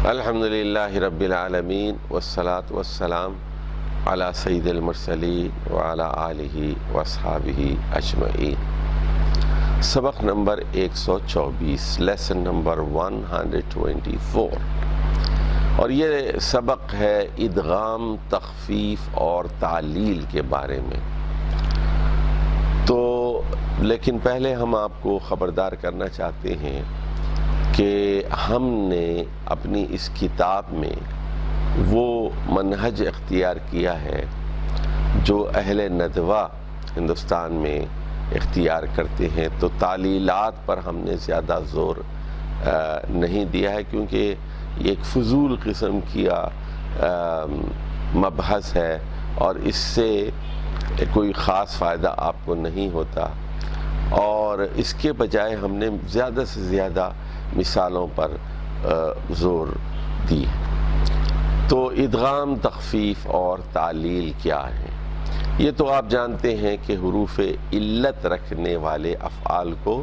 الحمدللہ رب العالمین والصلاة والسلام علی سید المرسلین وعلی آلہ واصحابہ اجمعین۔ سبق نمبر 124، لیسن نمبر 124، اور یہ سبق ہے ادغام، تخفیف اور تعلیل کے بارے میں۔ تو لیکن پہلے ہم آپ کو خبردار کرنا چاہتے ہیں کہ ہم نے اپنی اس کتاب میں وہ منہج اختیار کیا ہے جو اہل ندوہ ہندوستان میں اختیار کرتے ہیں۔ تو تعلیلات پر ہم نے زیادہ زور نہیں دیا ہے، کیونکہ یہ ایک فضول قسم کا مبحث ہے اور اس سے کوئی خاص فائدہ آپ کو نہیں ہوتا، اور اس کے بجائے ہم نے زیادہ سے زیادہ مثالوں پر زور دی ہے۔ تو ادغام، تخفیف اور تعلیل کیا ہے؟ یہ تو آپ جانتے ہیں کہ حروف علت رکھنے والے افعال کو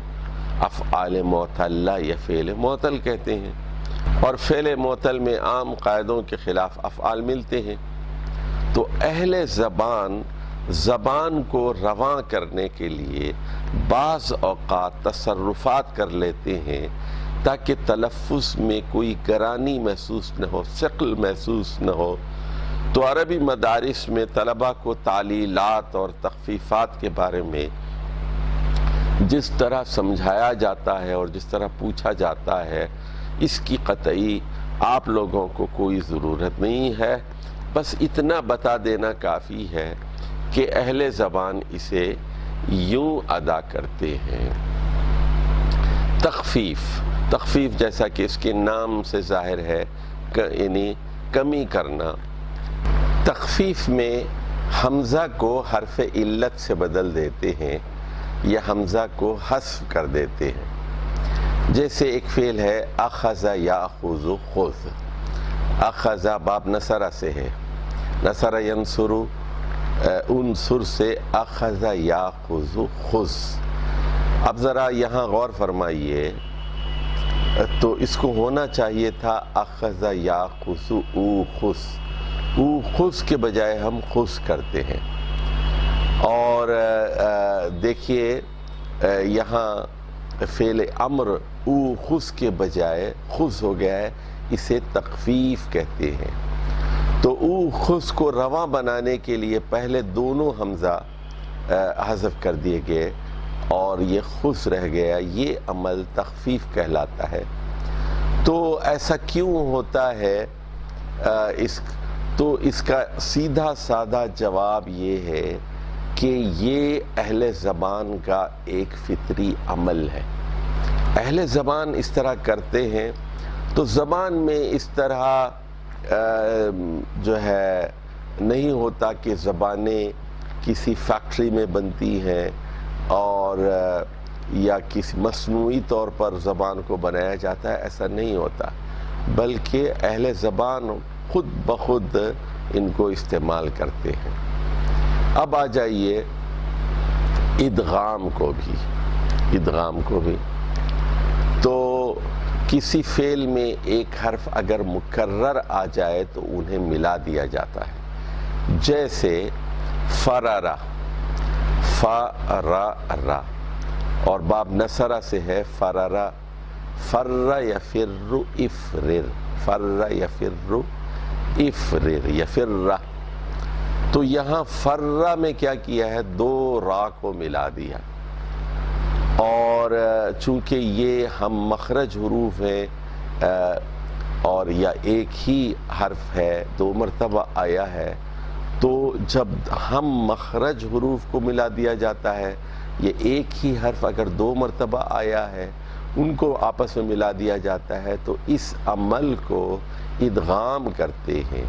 افعال معتلہ یا فعل معتل کہتے ہیں، اور فعل معتل میں عام قاعدوں کے خلاف افعال ملتے ہیں۔ تو اہل زبان کو رواں کرنے کے لیے بعض اوقات تصرفات کر لیتے ہیں تاکہ تلفظ میں کوئی گرانی محسوس نہ ہو، ثقل محسوس نہ ہو۔ تو عربی مدارس میں طلبہ کو تعلیلات اور تخفیفات کے بارے میں جس طرح سمجھایا جاتا ہے اور جس طرح پوچھا جاتا ہے، اس کی قطعی آپ لوگوں کو کوئی ضرورت نہیں ہے۔ بس اتنا بتا دینا کافی ہے کہ اہل زبان اسے یوں ادا کرتے ہیں۔ تخفیف جیسا کہ اس کے نام سے ظاہر ہے، یعنی کمی کرنا۔ تخفیف میں حمزہ کو حرف علت سے بدل دیتے ہیں یا حمزہ کو حذف کر دیتے ہیں۔ جیسے ایک فعل ہے اخذ یاخذ خذ۔ اخذ باب نصرہ سے ہے، نصر ینصر، انصر سے اخذ یاخذ خذ۔ اب ذرا یہاں غور فرمائیے، تو اس کو ہونا چاہیے تھا اخذ یاخذ اوخذ، اوخذ کے بجائے ہم خذ کرتے ہیں۔ اور دیکھیے یہاں فعل امر اوخذ کے بجائے خذ ہو گیا ہے، اسے تخفیف کہتے ہیں۔ تو اوخذ کو رواں بنانے کے لیے پہلے دونوں حمزہ حذف کر دیے گئے اور یہ خذ رہ گیا، یہ عمل تخفیف کہلاتا ہے۔ تو ایسا کیوں ہوتا ہے؟ تو اس کا سیدھا سادہ جواب یہ ہے کہ یہ اہل زبان کا ایک فطری عمل ہے۔ اہل زبان اس طرح کرتے ہیں، تو زبان میں اس طرح جو ہے نہیں ہوتا کہ زبانیں کسی فیکٹری میں بنتی ہیں اور یا کسی مصنوعی طور پر زبان کو بنایا جاتا ہے، ایسا نہیں ہوتا، بلکہ اہل زبان خود بخود ان کو استعمال کرتے ہیں۔ اب آ جائیے ادغام کو بھی۔ تو کسی فعل میں ایک حرف اگر مکرر آ جائے تو انہیں ملا دیا جاتا ہے، جیسے فرارا، فرارا، اور باب نصرہ سے ہے فرارا، فر یفر افرر، فر یفر افرر، یفرہ۔ تو یہاں فرہ میں کیا کیا ہے؟ دو را کو ملا دیا، اور چونکہ یہ ہم مخرج حروف ہیں اور یا ایک ہی حرف ہے، دو مرتبہ آیا ہے، تو جب ہم مخرج حروف کو ملا دیا جاتا ہے، یہ ایک ہی حرف اگر دو مرتبہ آیا ہے ان کو آپس میں ملا دیا جاتا ہے، تو اس عمل کو ادغام کرتے ہیں۔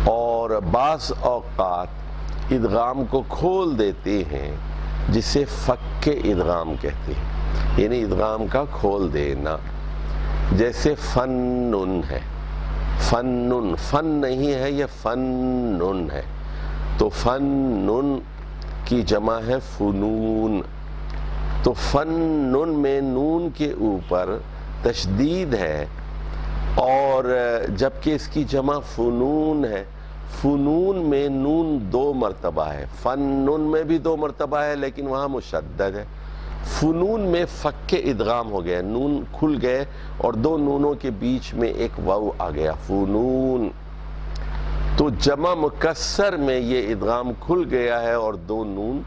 اور بعض اوقات ادغام کو کھول دیتے ہیں، جسے فک ادغام کہتے ہیں، یعنی ادغام کا کھول دینا۔ جیسے فنن ہے، فنن، فن نہیں ہے، یہ فنن ہے، تو فنن کی جمع ہے فنون۔ تو فنن میں نون کے اوپر تشدید ہے، اور جبکہ اس کی جمع فنون ہے، فنون میں نون 2 مرتبہ ہے، فنون میں بھی 2 مرتبہ ہے لیکن وہاں مشدد ہے، فنون میں فک ادغام ہو گیا، نون کھل گئے اور 2 نونوں کے بیچ میں ایک واو آ گیا، فنون، تو جمع مکسر میں یہ ادغام کھل گیا ہے اور 2 نون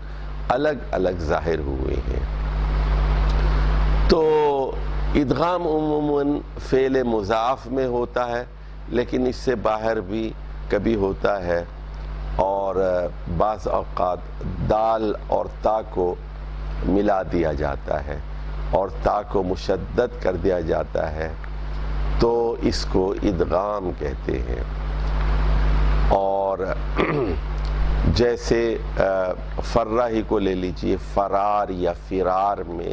الگ الگ ظاہر ہوئے ہیں۔ تو ادغام عموماً فعل مضاف میں ہوتا ہے لیکن اس سے باہر بھی کبھی ہوتا ہے، اور بعض اوقات دال اور تا کو ملا دیا جاتا ہے اور تا کو مشدد کر دیا جاتا ہے، تو اس کو ادغام کہتے ہیں۔ اور جیسے فرہ ہی کو لے لیجئے، فرار یا فرار میں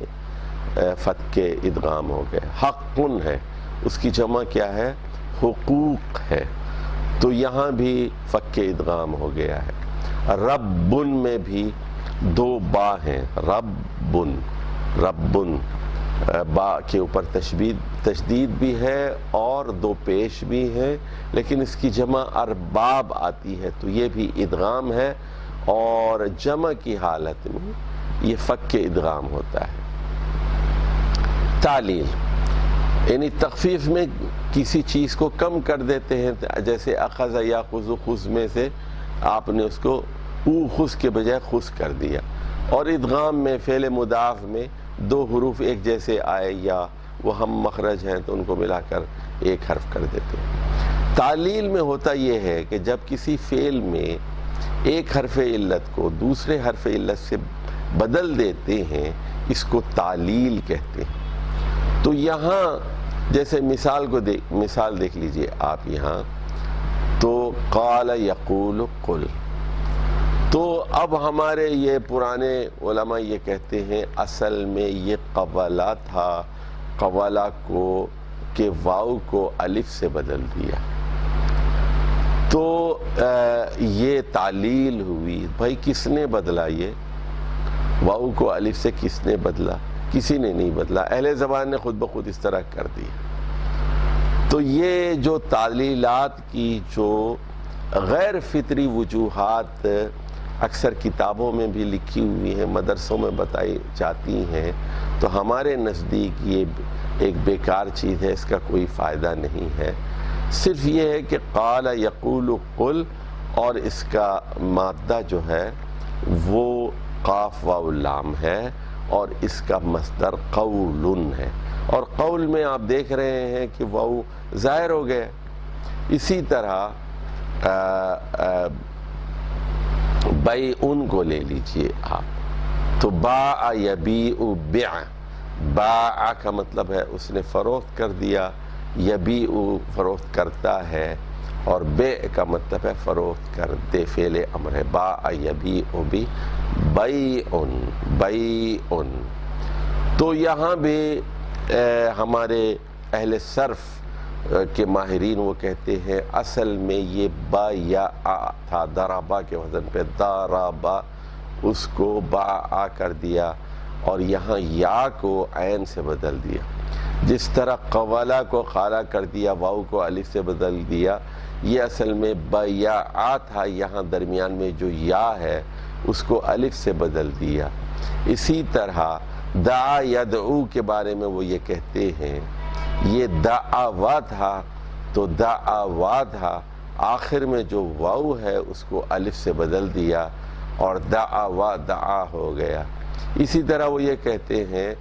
فتح کے ادغام ہو گئے، حقن ہے، اس کی جمع کیا ہے؟ حقوق ہے، تو یہاں بھی فک کے ادغام ہو گیا ہے۔ ربن میں بھی 2 با ہیں، ربن، ربن، با کے اوپر تشدید بھی ہے اور 2 پیش بھی ہیں، لیکن اس کی جمع ارباب آتی ہے تو یہ بھی ادغام ہے، اور جمع کی حالت میں یہ فک کے ادغام ہوتا ہے۔ تعلیل یعنی تخفیف میں کسی چیز کو کم کر دیتے ہیں، جیسے اخذ یاخذ، خذ میں سے آپ نے اس کو اوخذ کے بجائے خذ کر دیا، اور ادغام میں فعل مضاف میں 2 حروف ایک جیسے آئے یا وہ ہم مخرج ہیں تو ان کو ملا کر ایک حرف کر دیتے ہیں۔ تعلیل میں ہوتا یہ ہے کہ جب کسی فعل میں ایک حرف علت کو دوسرے حرف علت سے بدل دیتے ہیں، اس کو تعلیل کہتے ہیں۔ تو یہاں جیسے مثال دیکھ لیجئے آپ یہاں، تو قال یقول قل، تو اب ہمارے یہ پرانے علماء یہ کہتے ہیں اصل میں یہ قولا تھا، قولا کو کہ واو کو الف سے بدل دیا، تو یہ تعلیل ہوئی۔ بھائی کس نے بدلا؟ یہ واو کو الف سے کس نے بدلا؟ کسی نے نہیں بدلا، اہل زبان نے خود بخود اس طرح کر دیا۔ تو یہ جو تعلیلات کی جو غیر فطری وجوہات اکثر کتابوں میں بھی لکھی ہوئی ہیں، مدرسوں میں بتائی جاتی ہیں، تو ہمارے نزدیک یہ ایک بیکار چیز ہے، اس کا کوئی فائدہ نہیں ہے۔ صرف یہ ہے کہ قال یقول قل، اور اس کا مادہ جو ہے وہ قاف واو لام ہے، اور اس کا مصدر قول ہے، اور قول میں آپ دیکھ رہے ہیں کہ واو ظاہر ہو گیا۔ اسی طرح بیعن کو لے لیجئے آپ، تو باع یبیع بیع، باع کا مطلب ہے اس نے فروخت کر دیا، یبیع فروخت کرتا ہے، اور بیع کا مطلب ہے فروخت کر دے، فعل امر ہے، باع یبیع بھی بیعن، بیعن۔ تو یہاں بھی ہمارے اہل صرف کے ماہرین وہ کہتے ہیں اصل میں یہ با یا آ تھا، درابا کے وزن پہ، دارابا، اس کو با آ کر دیا اور یہاں یا کو عین سے بدل دیا، جس طرح قوالا کو خالا کر دیا، واو کو الف سے بدل دیا، یہ اصل میں با یا آ تھا، یہاں درمیان میں جو یا ہے اس کو الف سے بدل دیا۔ اسی طرح دعا یدعو کے بارے میں وہ یہ کہتے ہیں یہ دعوا تھا تو دعوا تھا، آخر میں جو واو ہے اس کو الف سے بدل دیا اور دعوا دعا ہو گیا۔ اسی طرح وہ یہ کہتے ہیں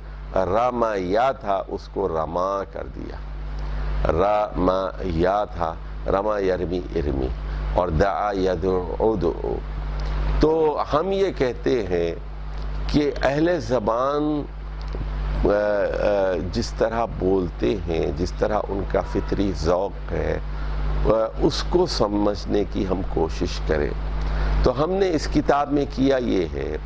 راما یا تھا، اس کو رما کر دیا، راما یا تھا، رما یرمی ارمی، اور دعا یدعو دعو۔ تو ہم یہ کہتے ہیں کہ اہل زبان جس طرح بولتے ہیں، جس طرح ان کا فطری ذوق ہے، اس کو سمجھنے کی ہم کوشش کریں۔ تو ہم نے اس کتاب میں کیا یہ ہے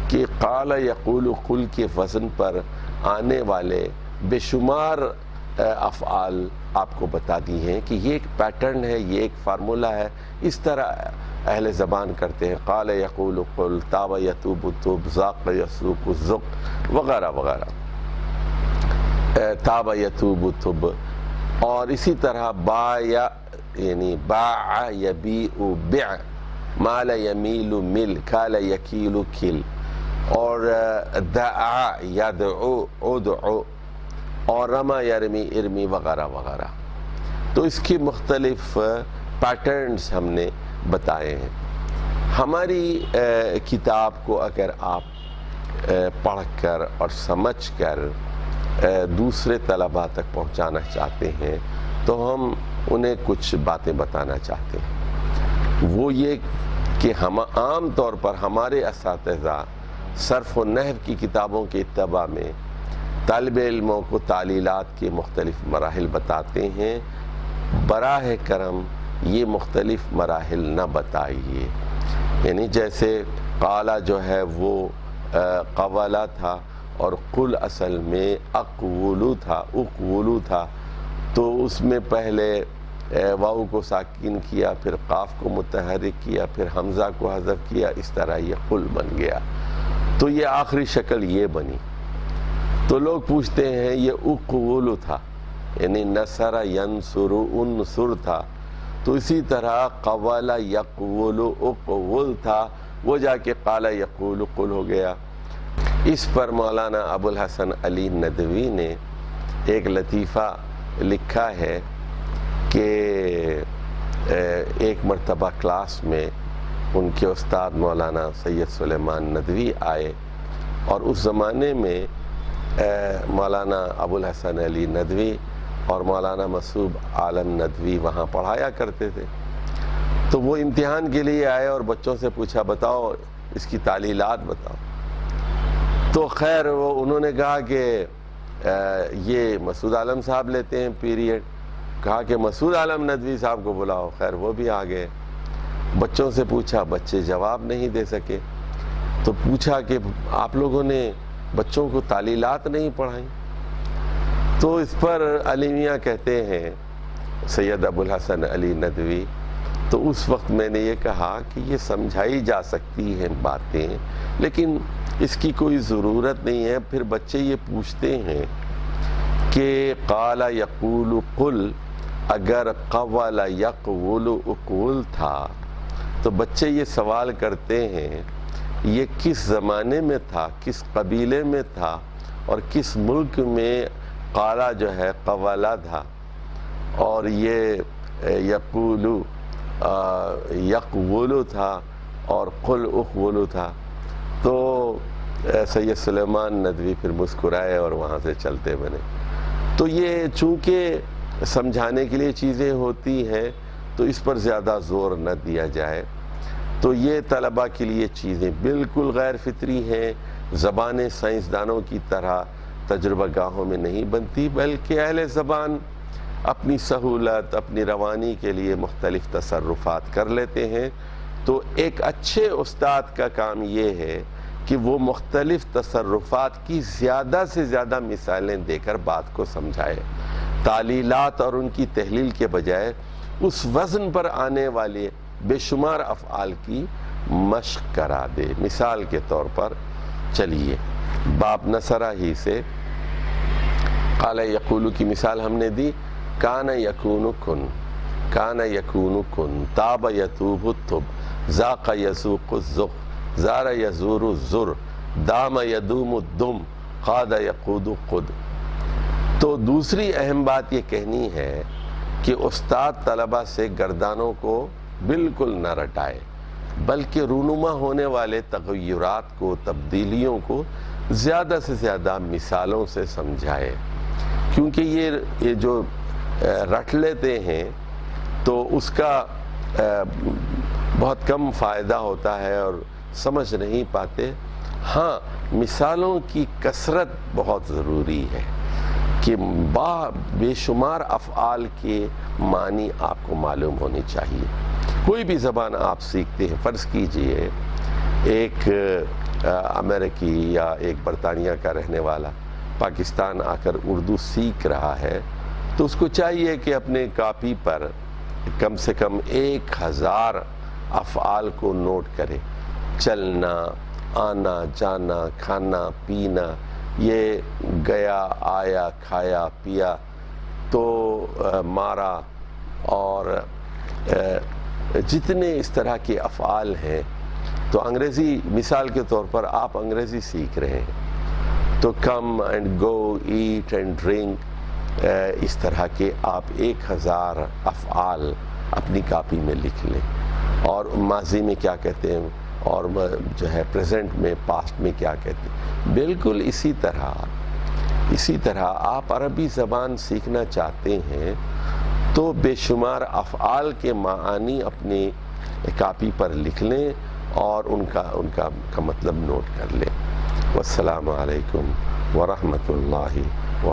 کہ قال یقول قل کے وزن پر آنے والے بے شمار افعال آپ کو بتا دی ہیں کہ یہ ایک پیٹرن ہے، یہ ایک فارمولہ ہے، اس طرح اہل زبان کرتے ہیں۔ قال یقول قل، تاب یتوب تب، ذاق یسوق ذق، وغیرہ وغیرہ۔ تاب یتوب تب، اور اسی طرح با یا یعنی باع یبیع بع، مال یمیل مل، کال یکیل کل، اور دعا یدعو ادعو، اور رما یرمی ارمی وغیرہ وغیرہ۔ تو اس کی مختلف پیٹرنز ہم نے بتائے ہیں۔ ہماری کتاب کو اگر آپ پڑھ کر اور سمجھ کر دوسرے طلباء تک پہنچانا چاہتے ہیں تو ہم انہیں کچھ باتیں بتانا چاہتے ہیں۔ وہ یہ کہ ہم عام طور پر ہمارے اساتذہ صرف و نحو کی کتابوں کے اتباع میں طالب علموں کو تعلیلات کے مختلف مراحل بتاتے ہیں۔ براہ کرم یہ مختلف مراحل نہ بتائیے، یعنی جیسے قالا جو ہے وہ قوالا تھا اور قل اصل میں اقولو تھا، تو اس میں پہلے واو کو ساکن کیا، پھر قاف کو متحرک کیا، پھر حمزہ کو حذف کیا، اس طرح یہ قل بن گیا۔ تو یہ آخری شکل یہ بنی۔ تو لوگ پوچھتے ہیں یہ اقولو تھا، یعنی نصر ینصر انصر تھا، تو اسی طرح قوال یقول اقول تھا، وہ جا کے قال یقول قل ہو گیا۔ اس پر مولانا ابو الحسن علی ندوی نے ایک لطیفہ لکھا ہے کہ ایک مرتبہ کلاس میں ان کے استاد مولانا سید سلیمان ندوی آئے، اور اس زمانے میں مولانا ابو الحسن علی ندوی اور مولانا مسعود عالم ندوی وہاں پڑھایا کرتے تھے۔ تو وہ امتحان کے لیے آئے اور بچوں سے پوچھا بتاؤ اس کی تعلیلات بتاؤ۔ تو خیر انہوں نے کہا کہ یہ مسعود عالم صاحب لیتے ہیں پیریڈ، کہا کہ مسعود عالم ندوی صاحب کو بلاؤ۔ خیر وہ بھی آ گئے، بچوں سے پوچھا، بچے جواب نہیں دے سکے۔ تو پوچھا کہ آپ لوگوں نے بچوں کو تعلیلات نہیں پڑھائیں؟ تو اس پر علی میاں کہتے ہیں سید ابو الحسن علی ندوی، تو اس وقت میں نے یہ کہا کہ یہ سمجھائی جا سکتی ہیں باتیں، لیکن اس کی کوئی ضرورت نہیں ہے۔ پھر بچے یہ پوچھتے ہیں کہ قال یقول قل، اگر قول یقول اقول تھا، تو بچے یہ سوال کرتے ہیں یہ کس زمانے میں تھا، کس قبیلے میں تھا، اور کس ملک میں قالا جو ہے قوالا تھا، اور یہ یقولو یقولو تھا، اور قل اقولو تھا۔ تو سید سلیمان ندوی پھر مسکرائے اور وہاں سے چلتے بنے۔ تو یہ چونکہ سمجھانے کے لیے چیزیں ہوتی ہیں تو اس پر زیادہ زور نہ دیا جائے۔ تو یہ طلباء کے لیے چیزیں بالکل غیر فطری ہیں، زبانیں سائنسدانوں کی طرح تجربہ گاہوں میں نہیں بنتی، بلکہ اہل زبان اپنی سہولت، اپنی روانی کے لیے مختلف تصرفات کر لیتے ہیں۔ تو ایک اچھے استاد کا کام یہ ہے کہ وہ مختلف تصرفات کی زیادہ سے زیادہ مثالیں دے کر بات کو سمجھائے، تعلیلات اور ان کی تحلیل کے بجائے اس وزن پر آنے والے بے شمار افعال کی مشق کرا دے۔ مثال کے طور پر چلیے باب نصرہ ہی سے قال یقول کی مثال ہم نے دی، کان یکون کن، کان یکون کن، تاب یتوب التب، ذاق یذوق الذوق، زار یزور الزر، دام یدوم الدم، قاد یقود قد۔ تو دوسری اہم بات یہ کہنی ہے کہ استاد طلبہ سے گردانوں کو بالکل نہ رٹائے، بلکہ رونما ہونے والے تغیرات کو، تبدیلیوں کو زیادہ سے زیادہ مثالوں سے سمجھائے، کیونکہ یہ جو رٹ لیتے ہیں تو اس کا بہت کم فائدہ ہوتا ہے اور سمجھ نہیں پاتے۔ ہاں، مثالوں کی کثرت بہت ضروری ہے کہ بے شمار افعال کے معنی آپ کو معلوم ہونی چاہیے۔ کوئی بھی زبان آپ سیکھتے ہیں، فرض کیجئے ایک امریکی یا ایک برطانیہ کا رہنے والا پاکستان آ کر اردو سیکھ رہا ہے، تو اس کو چاہیے کہ اپنے کاپی پر کم سے کم 1000 افعال کو نوٹ کرے۔ چلنا، آنا، جانا، کھانا، پینا، یہ گیا، آیا، کھایا، پیا، تو مارا اور جتنے اس طرح کے افعال ہیں، تو انگریزی مثال کے طور پر آپ انگریزی سیکھ رہے ہیں تو come and go, eat and drink, اس طرح کے آپ 1000 افعال اپنی کاپی میں لکھ لیں، اور ماضی میں کیا کہتے ہیں اور جو ہے پریزنٹ میں، پاسٹ میں کیا کہتے ہیں۔ بالکل اسی طرح آپ عربی زبان سیکھنا چاہتے ہیں تو بے شمار افعال کے معانی اپنی کاپی پر لکھ لیں اور ان کا مطلب نوٹ کر لیں۔ والسلام علیکم ورحمۃ اللہ